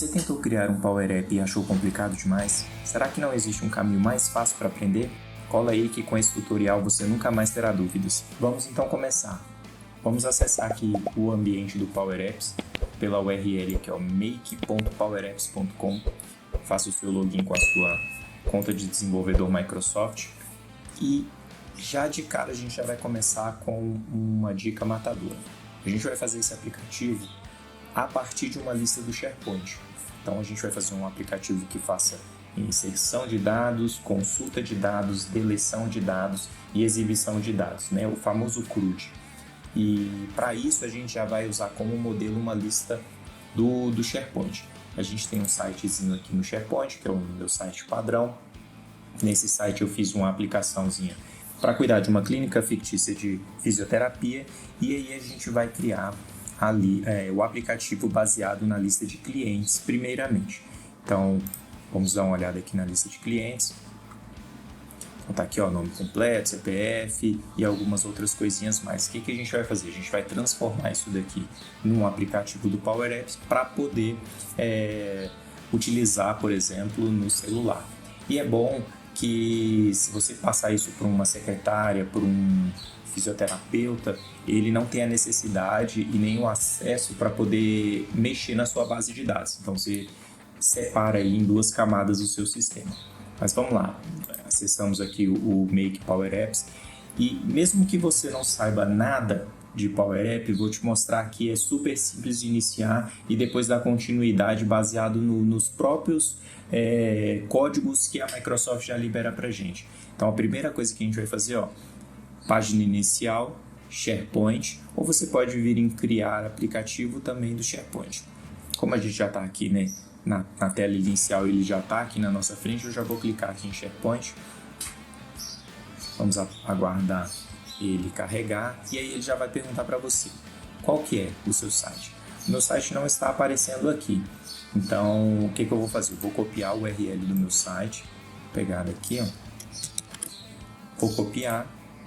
Você tentou criar um Power App e achou complicado demais? Será que não existe um caminho mais fácil para aprender? Cola aí que com esse tutorial você nunca mais terá dúvidas. Vamos então começar. Vamos acessar aqui o ambiente do Power Apps pela URL que é o make.powerapps.com. Faça o seu login com a sua conta de desenvolvedor Microsoft e já de cara a gente já vai começar com uma dica matadora. A gente vai fazer esse aplicativo a partir de uma lista do SharePoint. Então a gente vai fazer um aplicativo que faça inserção de dados, consulta de dados, deleção de dados e exibição de dados, né? O famoso CRUD. E para isso a gente já vai usar como modelo uma lista do SharePoint. A gente tem um sitezinho aqui no SharePoint, que é o meu site padrão. Nesse site eu fiz uma aplicaçãozinha para cuidar de uma clínica fictícia de fisioterapia e aí a gente vai criar ali o aplicativo baseado na lista de clientes primeiramente. Então vamos dar uma olhada aqui na lista de clientes. Então tá aqui o nome completo, CPF e algumas outras coisinhas mais. O que a gente vai fazer? A gente vai transformar isso daqui num aplicativo do Power Apps para poder utilizar, por exemplo, no celular. E é bom que se você passar isso para uma secretária, para um fisioterapeuta, ele não tem a necessidade e nem o acesso para poder mexer na sua base de dados. Então você separa aí em duas camadas o seu sistema. Mas vamos lá, acessamos aqui o Make Power Apps e mesmo que você não saiba nada de Power App, vou te mostrar que é super simples de iniciar e depois dar continuidade baseado nos próprios códigos que a Microsoft já libera para a gente. Então a primeira coisa que a gente vai fazer, página inicial, SharePoint, ou você pode vir em criar aplicativo também do SharePoint. Como a gente já está aqui, né, na tela inicial, ele já está aqui na nossa frente, eu já vou clicar aqui em SharePoint. Vamos aguardar ele carregar e aí ele já vai perguntar para você qual que é o seu site. O meu site não está aparecendo aqui, então o que eu vou fazer? Eu vou copiar o URL do meu site, pegar aqui, vou copiar,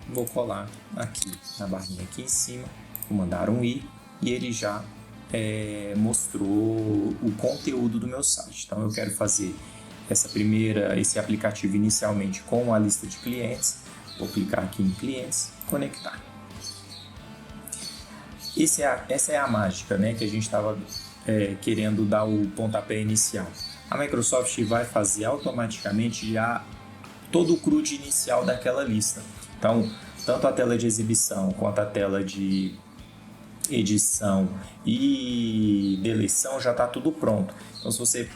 vou colar aqui na barrinha aqui em cima, vou mandar um i e ele já mostrou o conteúdo do meu site. Então eu quero fazer esse aplicativo inicialmente com a lista de clientes. Vou clicar aqui em clientes, conectar. Essa é a mágica, né, que a gente estava querendo dar o pontapé inicial. A Microsoft vai fazer automaticamente já todo o CRUD inicial daquela lista. Então, tanto a tela de exibição quanto a tela de edição e deleção já está tudo pronto. Então, se você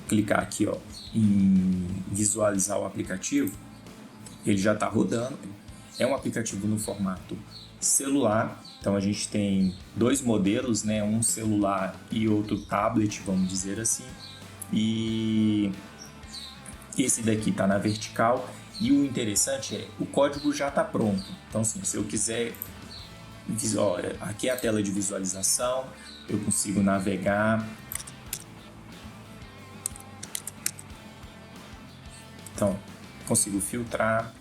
clicar aqui em visualizar o aplicativo, ele já está rodando. É um aplicativo no formato celular. Então a gente tem dois modelos, né? Um celular e outro tablet, vamos dizer assim. E esse daqui está na vertical. E o interessante é o código já está pronto. Então assim, se eu quiser, aqui é a tela de visualização, eu consigo navegar. Então consigo filtrar.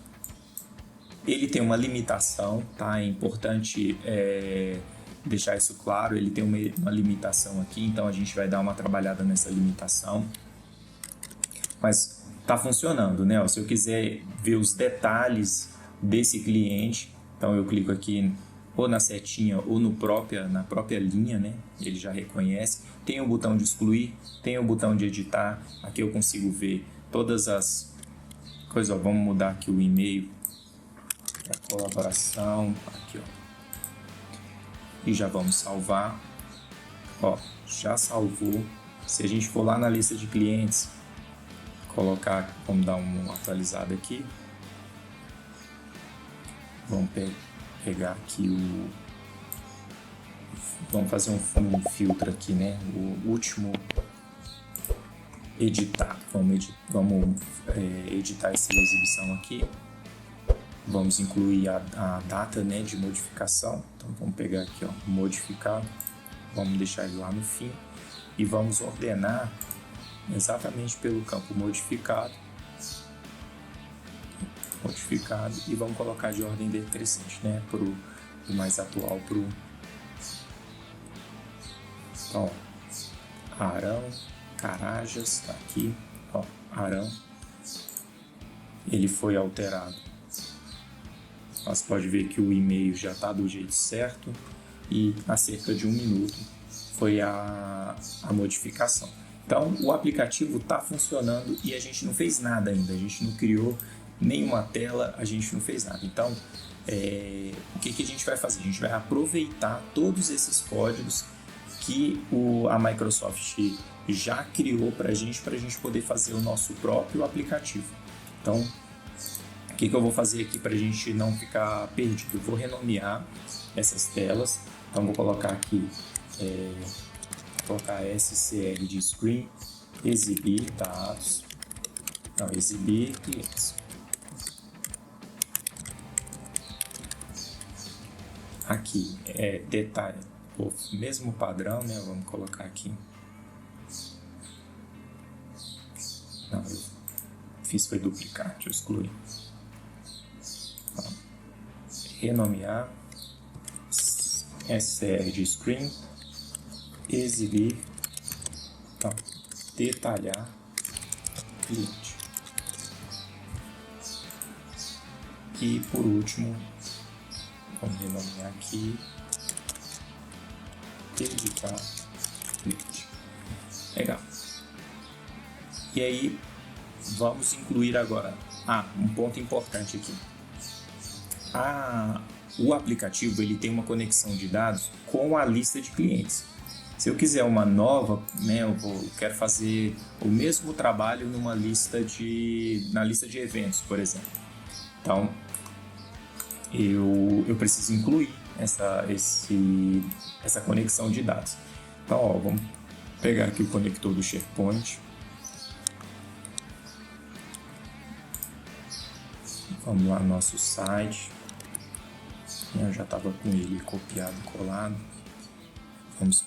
Ele tem uma limitação, tá? É importante deixar isso claro. Ele tem uma limitação aqui, então a gente vai dar uma trabalhada nessa limitação. Mas tá funcionando, né? Se eu quiser ver os detalhes desse cliente, então eu clico aqui ou na setinha ou na própria linha, né? Ele já reconhece. Tem o botão de excluir, tem o botão de editar. Aqui eu consigo ver todas as coisas. Vamos mudar aqui o e-mail para colaboração, aqui, e já vamos salvar. Já salvou. Se a gente for lá na lista de clientes, vamos dar uma atualizada aqui. Vamos pegar aqui vamos fazer um filtro aqui, né? O último editar. Vamos editar essa exibição aqui. Vamos incluir a data, né, de modificação. Então vamos pegar aqui, modificado. Vamos deixar ele lá no fim e vamos ordenar exatamente pelo campo modificado e vamos colocar de ordem decrescente, né, do mais atual então, Arão, Carajas, tá aqui, ó, Arão, ele foi alterado. Você pode ver que o e-mail já está do jeito certo e há cerca de 1 minuto foi a modificação. Então, o aplicativo está funcionando e a gente não fez nada ainda, a gente não criou nenhuma tela, a gente não fez nada. Então, o que a gente vai fazer? A gente vai aproveitar todos esses códigos que a Microsoft já criou para a gente poder fazer o nosso próprio aplicativo. Então, o que eu vou fazer aqui para a gente não ficar perdido? Eu vou renomear essas telas. Então, vou colocar aqui, colocar SCR de Screen, exibir dados, não, exibir clientes. Aqui detalhe, o mesmo padrão, né? Vamos colocar aqui. Não, eu fiz foi duplicar, deixa eu excluir. Renomear, SCR de Screen, exibir, então, detalhar, cliente. E por último, vamos renomear aqui, editar, cliente. Legal. E aí, vamos incluir agora, um ponto importante aqui. O aplicativo ele tem uma conexão de dados com a lista de clientes. Se eu quiser uma nova, né, eu quero fazer o mesmo trabalho na lista de eventos, por exemplo. Então, eu preciso incluir essa conexão de dados. Então, vamos pegar aqui o conector do SharePoint. Vamos lá no nosso site. Eu já estava com ele copiado e colado. Vamos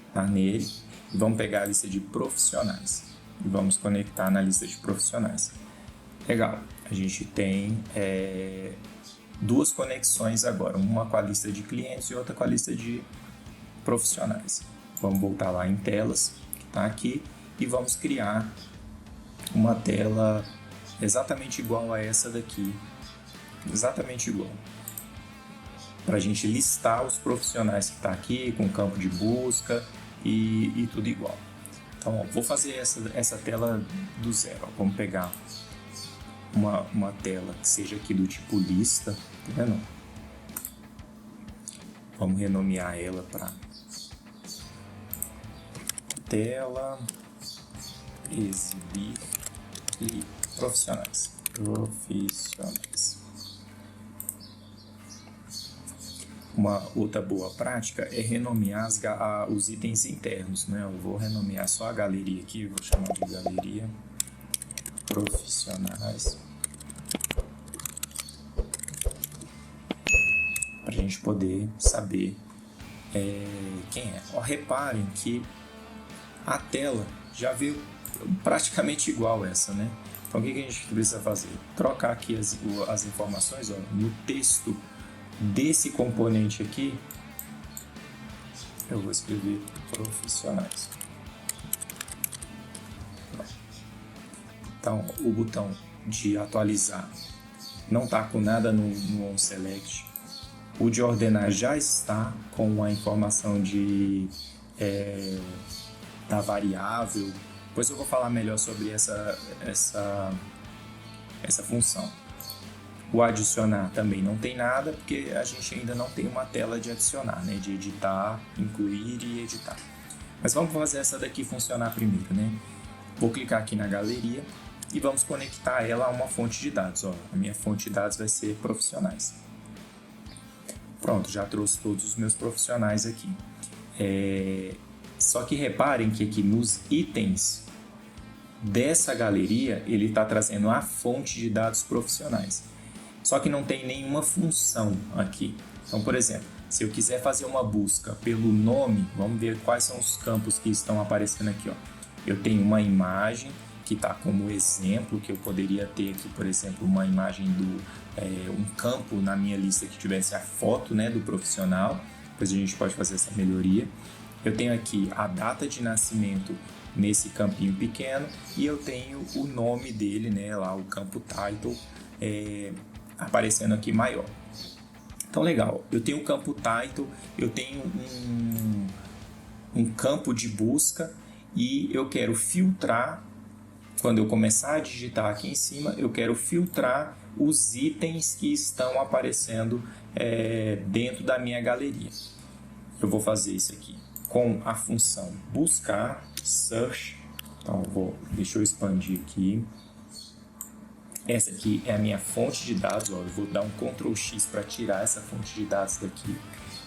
estar nele e vamos pegar a lista de profissionais e vamos conectar na lista de profissionais. Legal, a gente tem duas conexões agora, uma com a lista de clientes e outra com a lista de profissionais. Vamos voltar lá em telas, que está aqui, e vamos criar uma tela exatamente igual a essa daqui, exatamente igual, para a gente listar os profissionais que está aqui, com campo de busca e tudo igual. Então, vou fazer essa tela do zero. Vamos pegar uma tela que seja aqui do tipo lista, tá vendo? Vamos renomear ela para tela, exibir e profissionais. Uma outra boa prática é renomear os itens internos, né? Eu vou renomear só a galeria aqui, vou chamar de galeria profissionais, para a gente poder saber quem é. Reparem que a tela já veio praticamente igual essa, né? Então, o que a gente precisa fazer? Trocar aqui as informações, no texto desse componente aqui, eu vou escrever profissionais. Então, o botão de atualizar não está com nada no OnSelect. O de ordenar já está com a informação da variável. Depois eu vou falar melhor sobre essa função. O adicionar também não tem nada, porque a gente ainda não tem uma tela de adicionar, né? De editar, incluir e editar. Mas vamos fazer essa daqui funcionar primeiro, né? Vou clicar aqui na galeria e vamos conectar ela a uma fonte de dados. A minha fonte de dados vai ser profissionais. Pronto, já trouxe todos os meus profissionais aqui. Só que reparem que aqui nos itens dessa galeria, ele está trazendo a fonte de dados profissionais. Só que não tem nenhuma função aqui. Então, por exemplo, se eu quiser fazer uma busca pelo nome, vamos ver quais são os campos que estão aparecendo aqui. Eu tenho uma imagem que está como exemplo, que eu poderia ter aqui, por exemplo, uma imagem um campo na minha lista que tivesse a foto, né, do profissional. Depois a gente pode fazer essa melhoria. Eu tenho aqui a data de nascimento nesse campinho pequeno e eu tenho o nome dele, né, lá o campo title aparecendo aqui maior. Então legal, eu tenho o campo title, eu tenho um campo de busca e eu quero filtrar. Quando eu começar a digitar aqui em cima, eu quero filtrar os itens que estão aparecendo dentro da minha galeria. Eu vou fazer isso aqui com a função buscar, search. Então, deixa eu expandir aqui. Essa aqui é a minha fonte de dados. Ó, eu vou dar um Ctrl X para tirar essa fonte de dados daqui.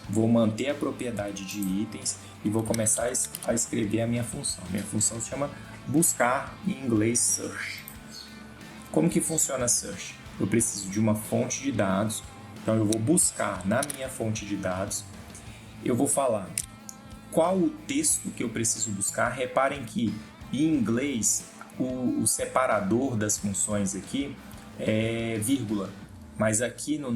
Vou manter a propriedade de itens e vou começar a escrever a minha função. Minha função se chama buscar, em inglês search. Como que funciona search? Eu preciso de uma fonte de dados, então eu vou buscar na minha fonte de dados, eu vou falar qual o texto que eu preciso buscar. Reparem que em inglês o separador das funções aqui é vírgula, mas aqui no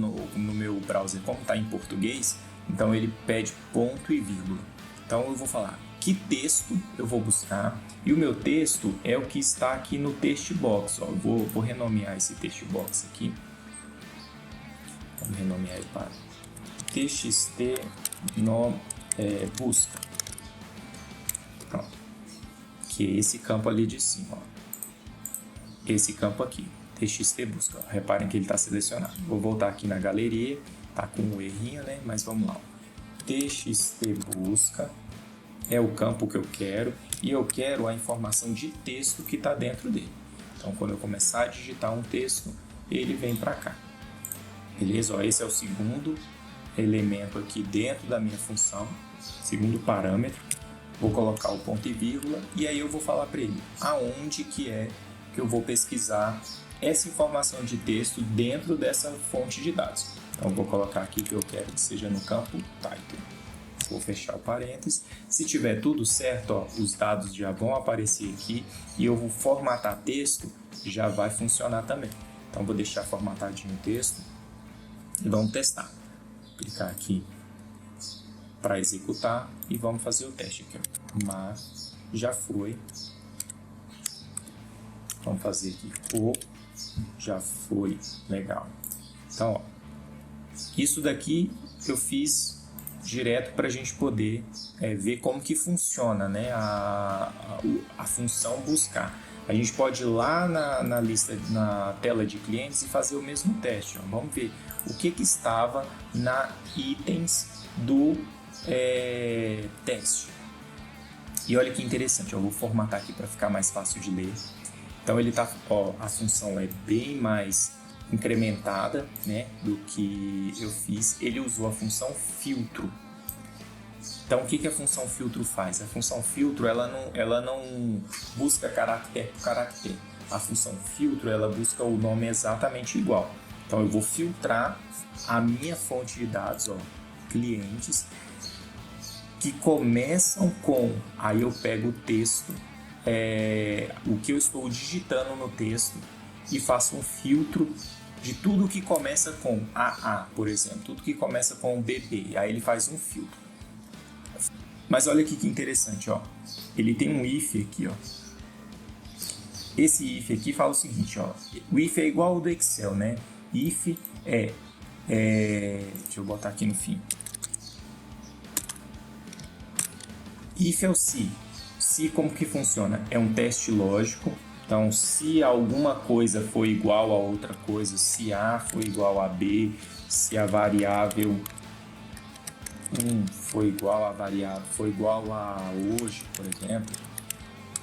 meu browser, como está em português, então ele pede ponto e vírgula. Então eu vou falar que texto eu vou buscar, e o meu texto é o que está aqui no text box. Ó, eu vou renomear esse text box aqui. Vamos renomear ele para txt no busca. Pronto. Que é esse campo ali de cima. Ó. Esse campo aqui, txt busca. Ó. Reparem que ele está selecionado. Vou voltar aqui na galeria, tá com um errinho, né? Mas vamos lá. Txt busca é o campo que eu quero e eu quero a informação de texto que está dentro dele. Então, quando eu começar a digitar um texto, ele vem para cá. Beleza? Ó, esse é o segundo elemento aqui dentro da minha função, segundo parâmetro. Vou colocar o ponto e vírgula e aí eu vou falar para ele aonde que é que eu vou pesquisar essa informação de texto dentro dessa fonte de dados. Então, eu vou colocar aqui que eu quero que seja no campo title. Vou fechar o parênteses. Se tiver tudo certo, ó, os dados já vão aparecer aqui e eu vou formatar texto, já vai funcionar também. Então, vou deixar formatadinho o texto e vamos testar. Vou clicar aqui para executar e vamos fazer o teste aqui. Ó. Mas já foi. Vamos fazer aqui. Já foi. Legal. Então, ó, isso daqui eu fiz direto para a gente poder ver como que funciona, né, a função buscar. A gente pode ir lá na lista, na tela de clientes e fazer o mesmo teste. Ó. Vamos ver o que estava na itens do teste. E olha que interessante, eu vou formatar aqui para ficar mais fácil de ler. Então ele tá, ó, a função é bem mais incrementada, né, do que eu fiz. Ele usou a função filtro. Então o que a função filtro faz? A função filtro ela não busca caractere por caractere. A função filtro ela busca o nome exatamente igual. Então eu vou filtrar a minha fonte de dados, ó, clientes que começam com, aí eu pego o texto, o que eu estou digitando no texto e faço um filtro de tudo que começa com AA, por exemplo, tudo que começa com BB, aí ele faz um filtro. Mas olha aqui que interessante, ó, ele tem um if aqui, ó. Esse if aqui fala o seguinte, ó, o if é igual ao do Excel, né? If deixa eu botar aqui no fim. If é o se. Se como que funciona? É um teste lógico. Então, se alguma coisa for igual a outra coisa, se A for igual a B, se a variável 1 for igual a variável, for igual a hoje, por exemplo,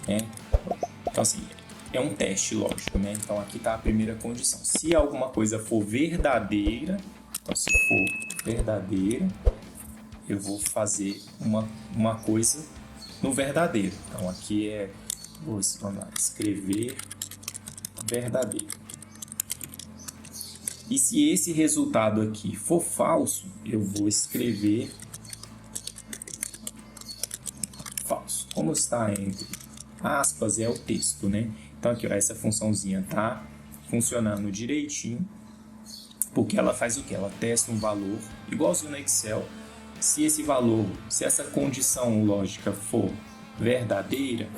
né? Então, assim, é um teste lógico, né? Então, aqui está a primeira condição. Se alguma coisa for verdadeira, então, se for verdadeira, eu vou fazer uma coisa no verdadeiro. Então, aqui vamos lá, escrever verdadeiro. E se esse resultado aqui for falso, eu vou escrever falso. Como está entre aspas, é o texto, né? Então, aqui, ó, essa funçãozinha tá funcionando direitinho, porque ela faz o quê? Ela testa um valor, igualzinho no Excel. Se essa condição lógica for verdadeira,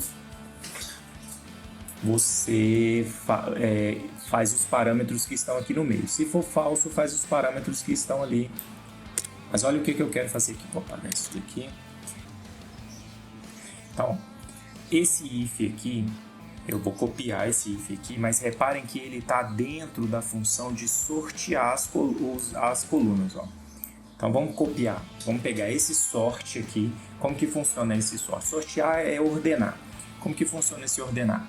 você faz os parâmetros que estão aqui no meio. Se for falso, faz os parâmetros que estão ali. Mas olha o que eu quero fazer aqui. Vou apagar isso daqui. Então, esse if aqui, eu vou copiar esse if aqui, mas reparem que ele está dentro da função de sortear as colunas. Ó. Então, vamos copiar. Vamos pegar esse sort aqui. Como que funciona esse sort? Sortear é ordenar. Como que funciona esse ordenar?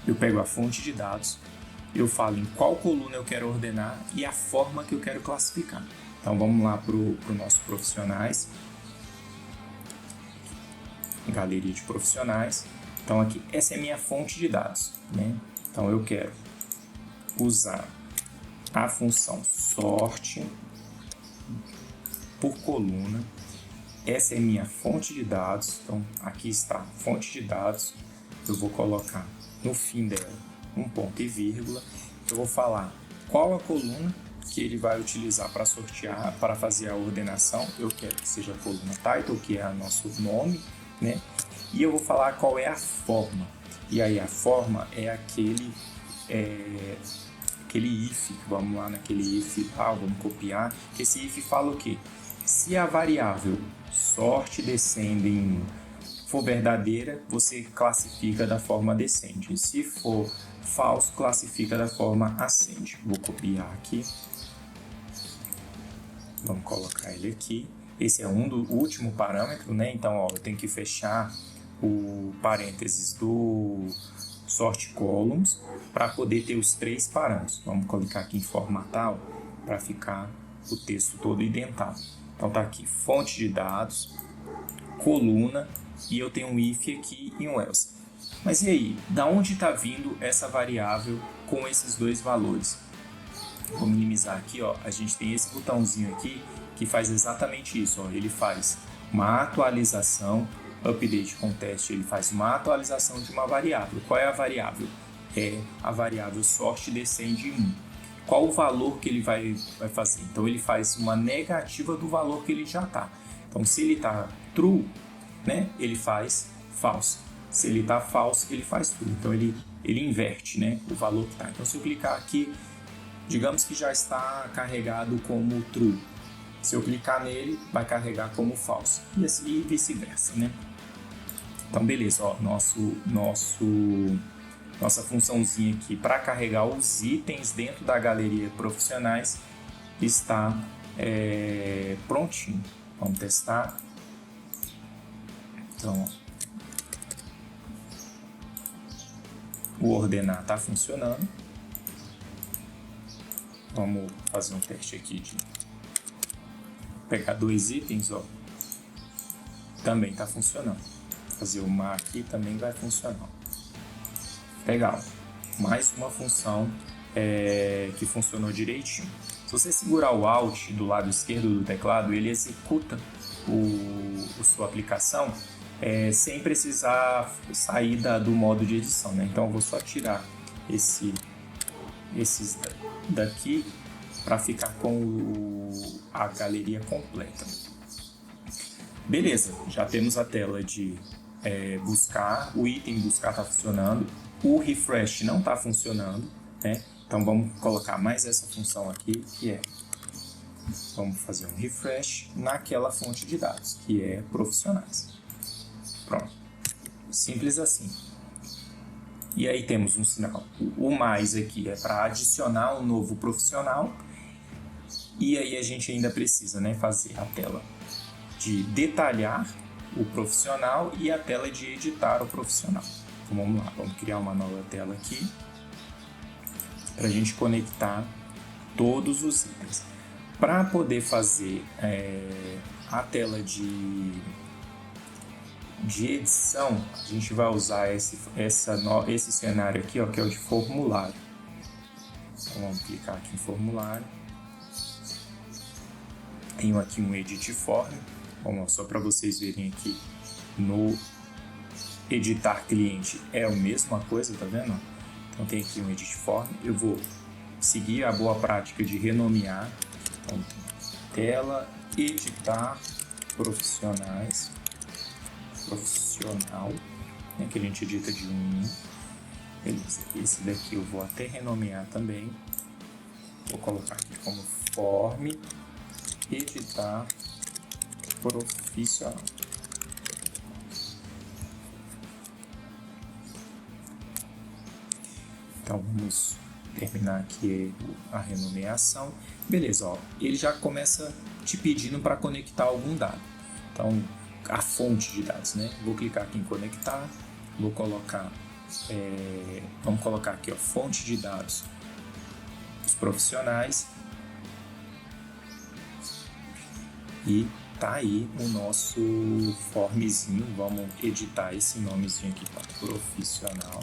Eu pego a fonte de dados, eu falo em qual coluna eu quero ordenar e a forma que eu quero classificar. Então, vamos lá para o nosso profissionais. Galeria de profissionais. Então, aqui, essa é a minha fonte de dados, né? Então, eu quero usar a função sort por coluna. Essa é minha fonte de dados. Então, aqui está a fonte de dados. Eu vou colocar no fim dela um ponto e vírgula. Eu vou falar qual a coluna que ele vai utilizar para sortear, para fazer a ordenação. Eu quero que seja a coluna title, que é o nosso nome, né? E eu vou falar qual é a forma. E aí a forma é aquele if. Vamos lá naquele if, vamos copiar. Esse if fala o quê? Se a variável sort descende em 1 for verdadeira, você classifica da forma descende. Se for falso, classifica da forma ascende. Vou copiar aqui. Vamos colocar ele aqui. Esse é o último parâmetro, né? Então, ó, eu tenho que fechar o parênteses do sort columns para poder ter os 3 parâmetros. Vamos colocar aqui em formatar para ficar o texto todo indentado. Então, tá aqui fonte de dados, coluna, e eu tenho um if aqui e um else. Mas e aí, da onde está vindo essa variável com esses 2 valores? Vou minimizar aqui, ó, a gente tem esse botãozinho aqui que faz exatamente isso. Ó, ele faz uma atualização, update contest, ele faz uma atualização de uma variável. Qual é a variável? É a variável sort descende em 1. Qual o valor que ele vai fazer? Então, ele faz uma negativa do valor que ele já está. Então, se ele está true, né, ele faz false. Se ele está false, ele faz true. Então, ele inverte, né, o valor que está. Então, se eu clicar aqui, digamos que já está carregado como true. Se eu clicar nele, vai carregar como false. E assim vice-versa, né? Então, beleza. Ó, nossa funçãozinha aqui para carregar os itens dentro da galeria profissionais está prontinho. Vamos testar. Então, o ordenar está funcionando. Vamos fazer um teste aqui de pegar 2 itens, ó. Também está funcionando. Fazer uma aqui também vai funcionar. Legal. Mais uma função que funcionou direitinho. Se você segurar o Alt do lado esquerdo do teclado, ele executa a sua aplicação sem precisar sair do modo de edição, né? Então eu vou só tirar esses daqui para ficar com a galeria completa. Beleza, já temos a tela de buscar, o item buscar está funcionando, o refresh não está funcionando, né? Então vamos colocar mais essa função aqui, que vamos fazer um refresh naquela fonte de dados, que é profissionais. Pronto, simples assim. E aí temos um sinal. O mais aqui é para adicionar um novo profissional. E aí a gente ainda precisa, né, fazer a tela de detalhar o profissional e a tela de editar o profissional. Então vamos lá, vamos criar uma nova tela aqui para a gente conectar todos os itens. Para poder fazer a tela de edição, a gente vai usar esse cenário aqui, ó, que é o de formulário. Então, vamos clicar aqui em formulário. Tenho aqui um edit form. Vamos, só para vocês verem aqui no editar cliente é a mesma coisa, tá vendo? Então tem aqui um edit form. Eu vou seguir a boa prática de renomear. Então, tela editar profissional, né, que a gente edita de 1 em 1. Beleza, esse daqui eu vou até renomear também. Vou colocar aqui como form editar profissional. Então vamos terminar aqui a renomeação. Beleza, ó, ele já começa te pedindo para conectar algum dado. Então a fonte de dados, né? Vou clicar aqui em conectar, vou colocar, vamos colocar aqui, ó, fonte de dados, os profissionais, e tá aí o nosso formzinho. Vamos editar esse nomezinho aqui para profissional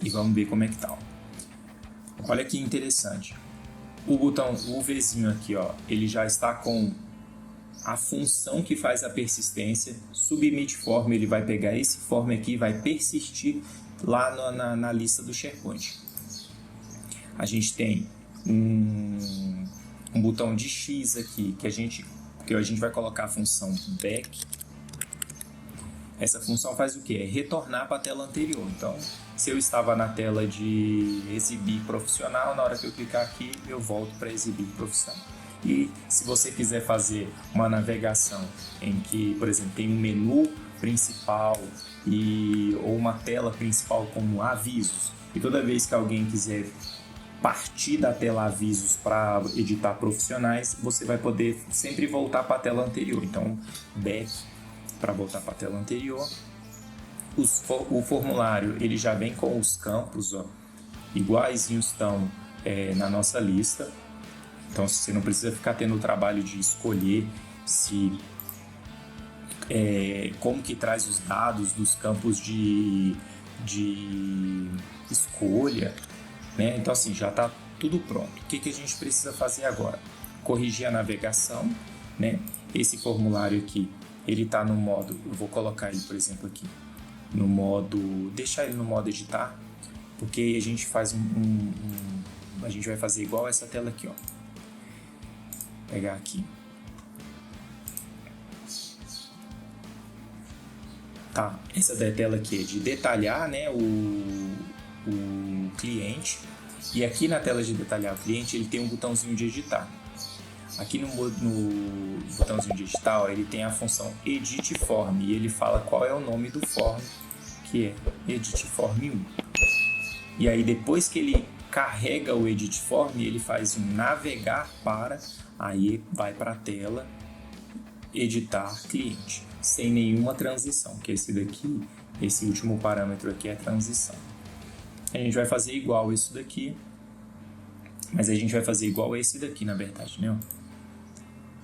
e vamos ver como é que tá. Olha que interessante. O botão, o Vzinho aqui, ó, ele já está com a função que faz a persistência. Submit form, ele vai pegar esse form aqui e vai persistir lá na lista do SharePoint. A gente tem um botão de X aqui que a gente vai colocar a função back. Essa função faz o que? É retornar para a tela anterior. Então, se eu estava na tela de exibir profissional, na hora que eu clicar aqui, eu volto para exibir profissional. E se você quiser fazer uma navegação em que, por exemplo, tem um menu principal ou uma tela principal como avisos, e toda vez que alguém quiser partir da tela avisos para editar profissionais, você vai poder sempre voltar para a tela anterior. Então, back para voltar para a tela anterior. O formulário ele já vem com os campos, ó, iguaizinhos estão na nossa lista. Então você não precisa ficar tendo o trabalho de escolher como que traz os dados dos campos de escolha, né? Então assim, já está tudo pronto. O que a gente precisa fazer agora? Corrigir a navegação, né? Esse formulário aqui, ele está no modo, eu vou colocar ele, por exemplo, aqui no modo, deixar ele no modo editar, porque a gente faz a gente vai fazer igual essa tela aqui, ó. Pegar aqui. Tá, essa da tela aqui é de detalhar, né, o cliente, e aqui na tela de detalhar o cliente ele tem um botãozinho de editar. Aqui no botãozinho de editar, ó, ele tem a função Edit Form e ele fala qual é o nome do form, que é Edit Form 1. E aí depois que ele carrega o Edit Form, ele faz um navegar para, aí vai para a tela editar cliente, sem nenhuma transição, que esse último parâmetro aqui é a transição. A gente vai fazer igual isso daqui, mas a gente vai fazer igual esse daqui, na verdade, né?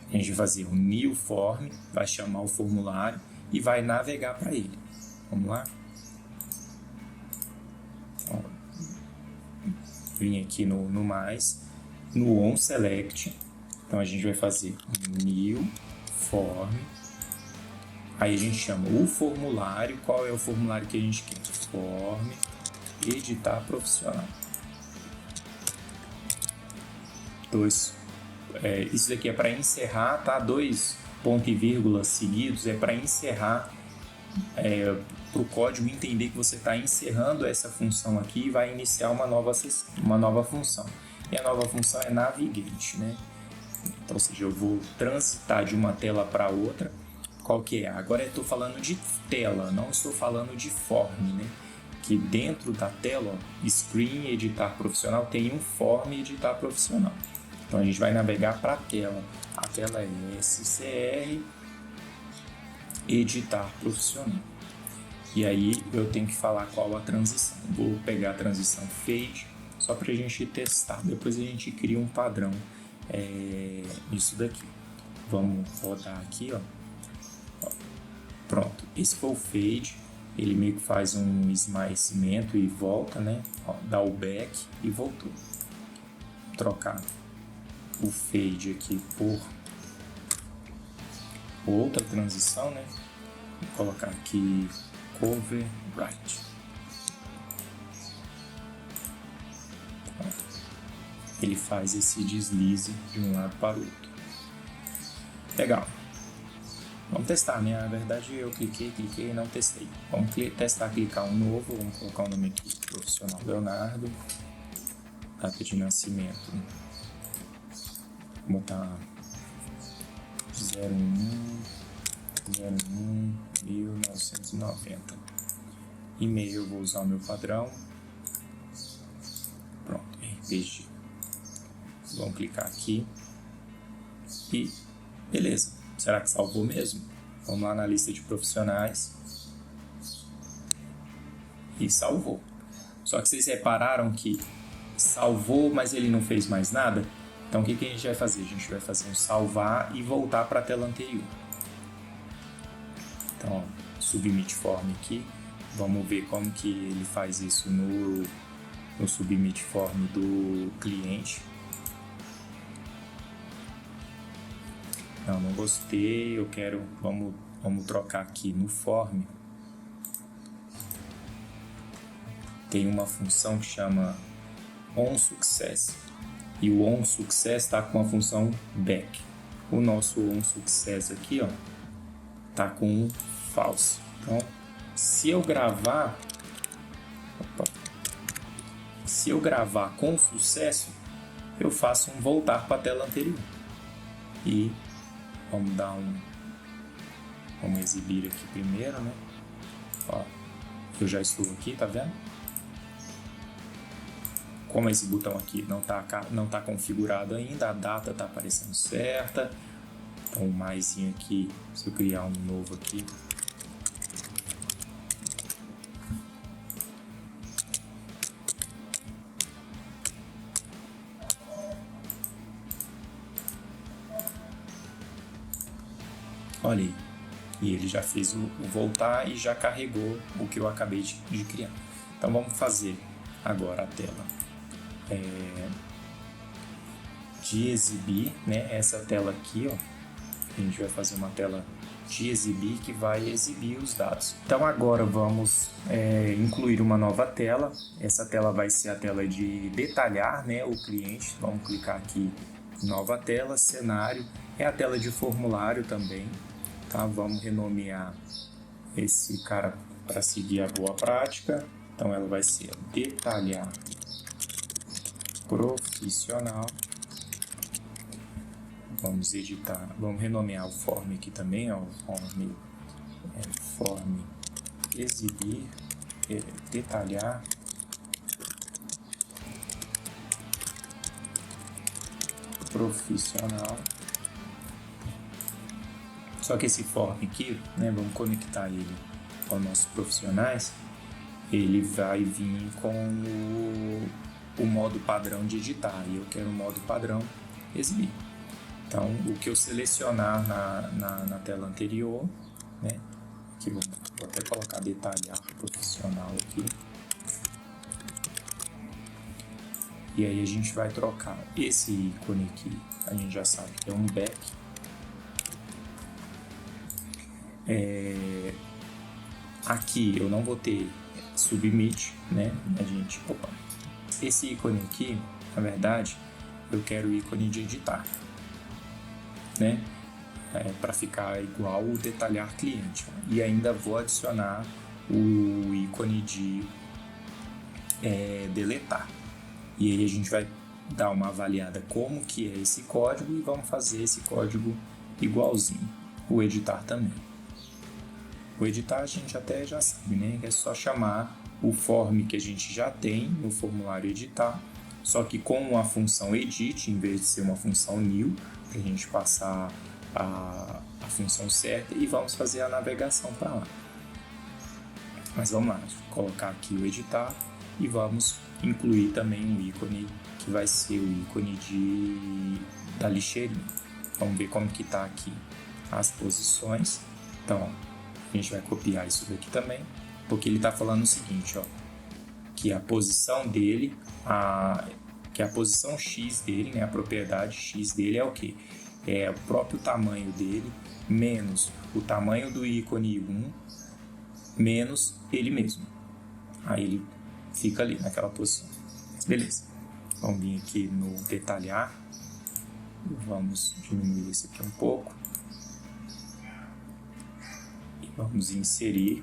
A gente vai fazer um new form, vai chamar o formulário e vai navegar para ele. Vamos lá? Ó, vim aqui no mais, no on select. Então a gente vai fazer new form. Aí a gente chama o formulário. Qual é o formulário que a gente quer? Form editar profissional. Isso daqui é para encerrar, tá? 2 ponto e vírgula seguidos é para encerrar, para o código entender que você está encerrando essa função aqui e vai iniciar uma nova função. E a nova função é navigate, né? Então, ou seja, eu vou transitar de uma tela para outra. Qual que é? Agora eu estou falando de tela, não estou falando de form, né? Que dentro da tela, ó, screen editar profissional, tem um form editar profissional. Então a gente vai navegar para a tela. A tela é SCR editar profissional. E aí eu tenho que falar qual a transição. Vou pegar a transição fade só para a gente testar. Depois a gente cria um padrão nisso daqui. Vamos rodar aqui, ó. Pronto. Esse foi o fade. Ele meio que faz um esmaecimento e volta, né? Ó, dá o back e voltou. Vou trocar o fade aqui por outra transição, né? Vou colocar aqui cover right. Pronto. Ele faz esse deslize de um lado para o outro. Legal. Vamos testar, né? Na verdade eu cliquei e não testei. Vamos testar, clicar um novo, vamos colocar o nome aqui, profissional Leonardo, data de nascimento, vou botar 01/01/1990. E-mail, eu vou usar o meu padrão, pronto, RPG. Vamos clicar aqui e beleza. Será que salvou mesmo? Vamos lá na lista de profissionais e salvou. Só que vocês repararam que salvou, mas ele não fez mais nada? Então o que a gente vai fazer? A gente vai fazer um salvar e voltar para a tela anterior. Então, ó, submit form aqui. Vamos ver como que ele faz isso no submit form do cliente. Não gostei, eu quero, vamos trocar aqui no form. Tem uma função que chama onSuccess e o onSuccess está com a função back. O nosso onSuccess aqui, ó, tá com false. Então, se eu gravar com sucesso, eu faço um voltar para a tela anterior. E vamos exibir aqui primeiro, né? Ó, eu já estou aqui, tá vendo? Como esse botão aqui não tá configurado ainda, a data tá aparecendo certa. Então o maisinho aqui, se eu criar um novo aqui, olha aí, e ele já fez o voltar e já carregou o que eu acabei de criar. Então vamos fazer agora a tela de exibir, né? Essa tela aqui, ó, a gente vai fazer uma tela de exibir que vai exibir os dados. Então agora vamos incluir uma nova tela. Essa tela vai ser a tela de detalhar, né, o cliente. Vamos clicar aqui, nova tela, cenário, é a tela de formulário também. Tá? Vamos renomear esse cara para seguir a boa prática. Então ela vai ser detalhar profissional. Vamos editar, vamos renomear o form aqui também, ó, form exibir, detalhar profissional. Só que esse form aqui, né, vamos conectar ele aos nossos profissionais, ele vai vir com o modo padrão de editar, e eu quero o modo padrão exibir. Então, o que eu selecionar na tela anterior, né, aqui vou até colocar detalhar profissional aqui, e aí a gente vai trocar esse ícone aqui, a gente já sabe que é um back. Aqui eu não vou ter submit, né? Esse ícone aqui, na verdade, eu quero o ícone de editar, né? Para ficar igual o detalhar cliente. E ainda vou adicionar o ícone de deletar. E aí a gente vai dar uma avaliada como que é esse código e vamos fazer esse código igualzinho. O editar também. O editar a gente até já sabe, né? É só chamar o form que a gente já tem no formulário editar, só que com a função edit, em vez de ser uma função new, para a gente passar a função certa e vamos fazer a navegação para lá. Mas vamos lá, colocar aqui o editar e vamos incluir também um ícone que vai ser o ícone da lixeirinha. Vamos ver como que está aqui as posições. Então, ó, a gente vai copiar isso daqui também, porque ele está falando o seguinte, ó, que a posição dele, que a posição X dele, né, a propriedade X dele é o que? É o próprio tamanho dele, menos o tamanho do ícone 1, menos ele mesmo. Aí ele fica ali naquela posição. Beleza. Vamos vir aqui no detalhar. Vamos diminuir esse aqui um pouco. Vamos inserir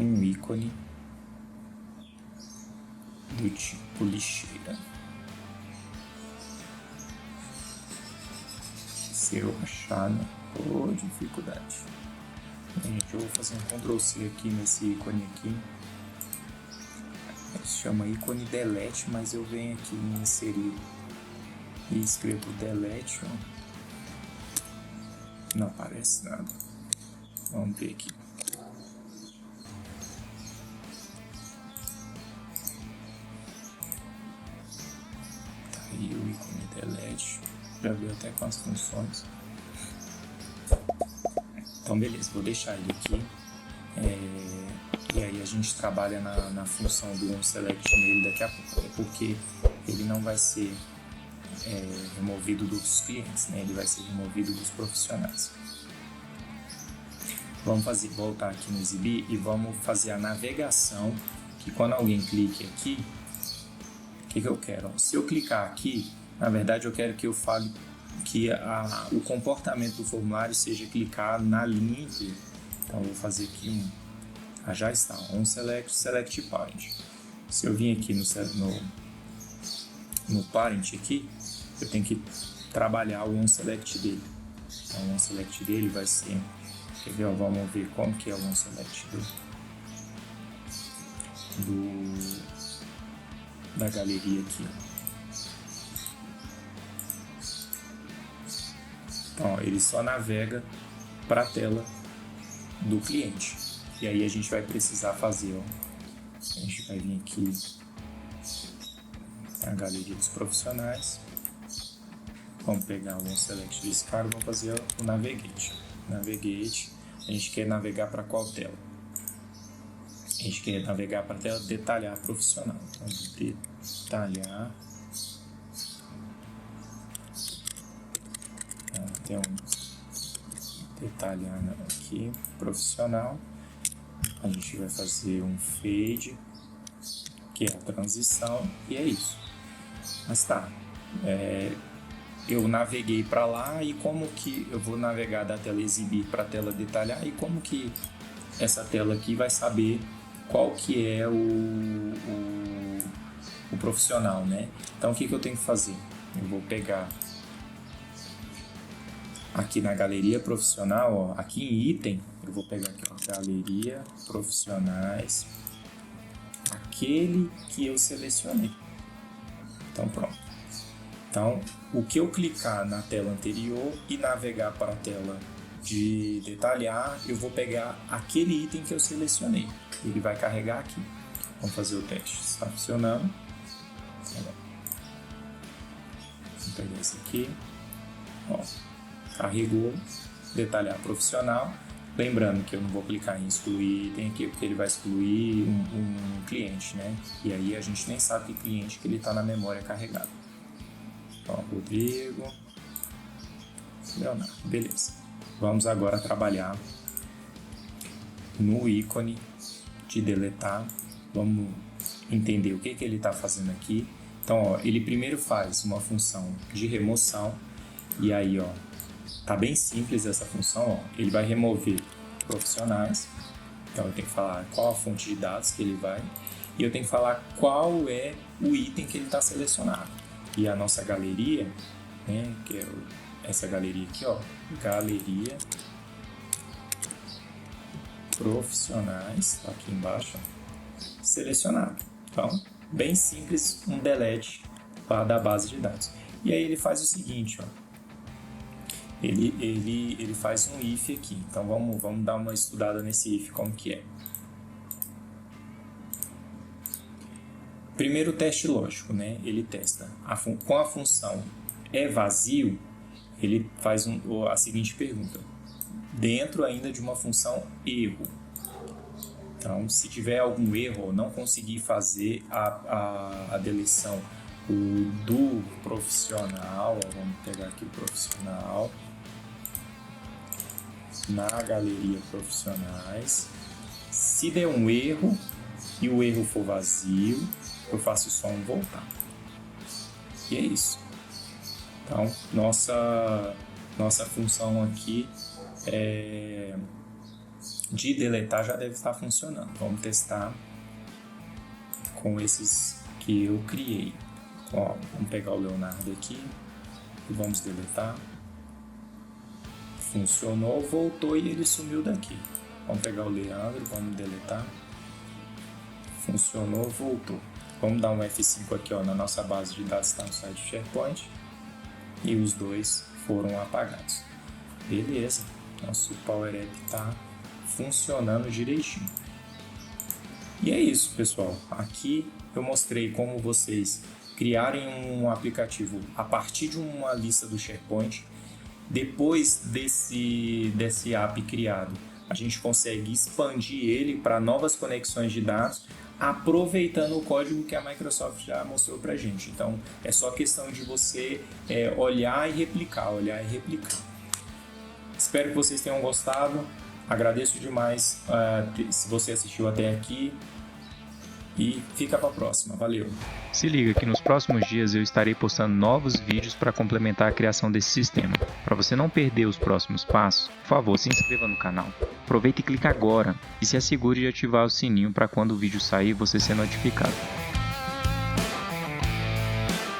um ícone do tipo lixeira. Se eu achar, né? Por dificuldade. Gente, eu vou fazer um Ctrl+C aqui nesse ícone aqui. Se chama ícone delete, mas eu venho aqui em inserir e escrevo delete. Ó. Não aparece nada. Vamos ver aqui. Tá aí o ícone delete. Já viu até com as funções. Então beleza, vou deixar ele aqui. E aí a gente trabalha na função do onSelect nele daqui a pouco. Porque ele não vai ser removido dos clientes, né? Ele vai ser removido dos profissionais. Vamos voltar aqui no exibir e vamos fazer a navegação, que quando alguém clique aqui, o que eu quero? Se eu clicar aqui, na verdade eu quero que eu fale que o comportamento do formulário seja clicar na linha inteira. Então eu vou fazer aqui já está, onSelect, select parent. Se eu vim aqui no parent aqui, eu tenho que trabalhar o onSelect dele. Então o onSelect dele vai ser, quer ver, vamos ver como que é o onSelect da galeria aqui. Então, ele só navega para a tela do cliente. E aí a gente vai precisar fazer, a gente vai vir aqui na galeria dos profissionais. Vamos pegar o onSelect desse cara, vamos fazer o navigate. Navigate, a gente quer navegar para qual tela? A gente quer navegar para a tela detalhar profissional. Então, detalhar. Tem detalhar aqui, profissional. A gente vai fazer um fade, que é a transição, e é isso. Mas tá, eu naveguei para lá, e como que eu vou navegar da tela exibir para a tela detalhar, e como que essa tela aqui vai saber qual que é o profissional, né? Então o que eu tenho que fazer? Eu vou pegar aqui na galeria profissional, ó, aqui em item, eu vou pegar aqui, ó, galeria profissionais, aquele que eu selecionei. Então pronto. Então, o que eu clicar na tela anterior e navegar para a tela de detalhar, eu vou pegar aquele item que eu selecionei. Ele vai carregar aqui. Vamos fazer o teste. Está funcionando. Vou pegar esse aqui. Ó, carregou. Detalhar profissional. Lembrando que eu não vou clicar em excluir item aqui, porque ele vai excluir um cliente, né? E aí a gente nem sabe que cliente que ele está na memória carregado. Ó, Rodrigo, Leonardo, beleza. Vamos agora trabalhar no ícone de deletar. Vamos entender o que ele está fazendo aqui. Então, ó, ele primeiro faz uma função de remoção, e aí, ó, tá bem simples essa função, ó. Ele vai remover profissionais. Então eu tenho que falar qual a fonte de dados que ele vai, e eu tenho que falar qual é o item que ele está selecionado. E a nossa galeria, né, que é essa galeria aqui, ó, galeria profissionais, tá aqui embaixo, ó, selecionado. Então, bem simples, um delete da base de dados. E aí ele faz o seguinte, ó, ele faz um if aqui. Então vamos dar uma estudada nesse if, como que é. Primeiro teste lógico, né? Ele testa com a função é vazio, ele faz a seguinte pergunta: dentro ainda de uma função erro. Então, se tiver algum erro, não conseguir fazer a deleção do profissional, vamos pegar aqui o profissional, na galeria profissionais, se der um erro e o erro for vazio, eu faço só um voltar. E é isso. Então, nossa função aqui de deletar já deve estar funcionando. Vamos testar com esses que eu criei. Ó, vamos pegar o Leonardo aqui e vamos deletar. Funcionou, voltou e ele sumiu daqui. Vamos pegar o Leandro, vamos deletar. Funcionou, voltou. Vamos dar um F5 aqui, ó, na nossa base de dados, está no site do SharePoint. E os dois foram apagados. Beleza, nosso Power App está funcionando direitinho. E é isso, pessoal. Aqui eu mostrei como vocês criarem um aplicativo a partir de uma lista do SharePoint. Depois desse app criado, a gente consegue expandir ele para novas conexões de dados, aproveitando o código que a Microsoft já mostrou para a gente. Então, é só questão de você olhar e replicar, Espero que vocês tenham gostado. Agradeço demais se você assistiu até aqui. E fica para a próxima. Valeu! Se liga que nos próximos dias eu estarei postando novos vídeos para complementar a criação desse sistema. Para você não perder os próximos passos, por favor, se inscreva no canal. Aproveita e clica agora e se assegure de ativar o sininho para quando o vídeo sair você ser notificado.